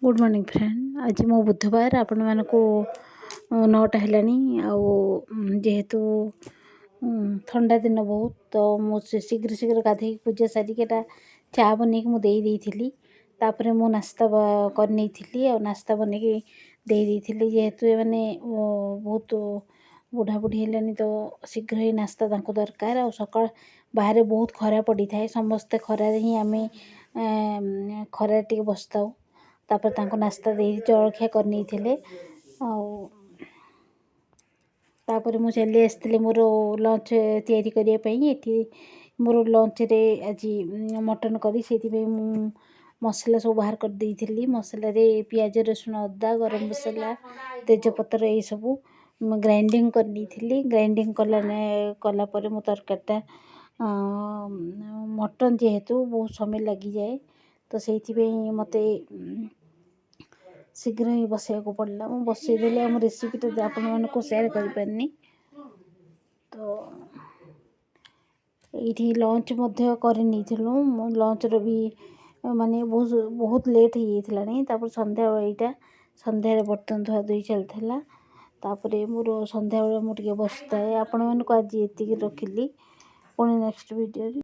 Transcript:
Good morning friend. आज मो बुधवार आपण मानक 9टा हेलानी जेहेतु ठंडा दिन बहुत तो मुझे शीघ्र शीघ्र गाधे पूजा सारिकेटा चा बनई मुझे तापर मु नास्ता करनी आ नास्ता बनई जेहेतु मैंने बहुत बुढ़ा बुढ़ी हेलानी तो शीघ्र ही नास्ता तांको दरकार आ सकाळ बाहर बहुत खरा पड़ी थाए समस्ते खरारे ही आम खरारे टिके बसताऊ तापर तांको नास्ता दे जलखिया करनी तापर मु चली आसती मोर लंच तैयारी करने मोर लंच रे आज मटन करी से मसला सब बाहर कर देइथिली मसला रे पियाज रसुण अदा गरम मसला तेजपत्र ये सब ग्राइंडिंग करनी ग्राइंडिंग कला पर मो तरकारीटा मटन जेहेतु बहुत समय लगी जाए तो से मत शीघ्र ही बसैया पड़ा मुझे बसईदेली आम रेसिपीटा आपण मानक सेयार करनी तो ये लंच करनी लंच भी माने बहुत लेट हो जाता संध्या यहाँ संध्या बर्तन धुआ धुई चलता तापर मोर संध्या मुझे बसता आपण मानक आज ये रखिली पुणी नेक्स्ट वीडियो।